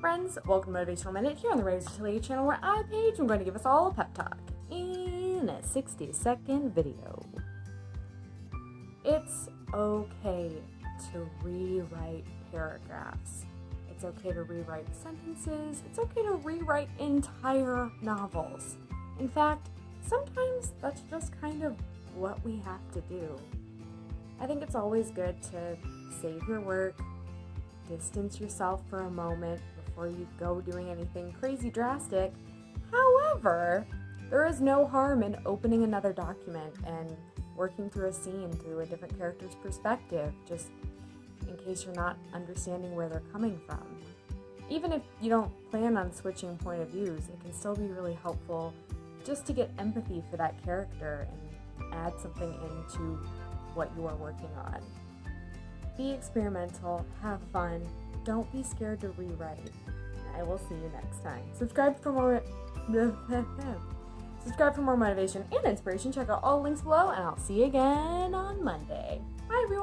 friends, welcome to Motivational Minute here on the Atelier channel where I, Paige, am going to give us all a pep talk in a 60-second video. It's okay to rewrite paragraphs. It's okay to rewrite sentences. It's okay to rewrite entire novels. In fact, sometimes that's just kind of what we have to do. I think it's always good to save your work, distance yourself for a moment before you go doing anything crazy drastic. However, there is no harm in opening another document and working through a scene through a different character's perspective, just in case you're not understanding where they're coming from. Even if you don't plan on switching point of views, it can still be really helpful just to get empathy for that character and add something into what you are working on. Be experimental, have fun, don't be scared to rewrite. I will see you next time. Subscribe for more motivation and inspiration. Check out all links below, and I'll see you again on Monday. Bye, everyone.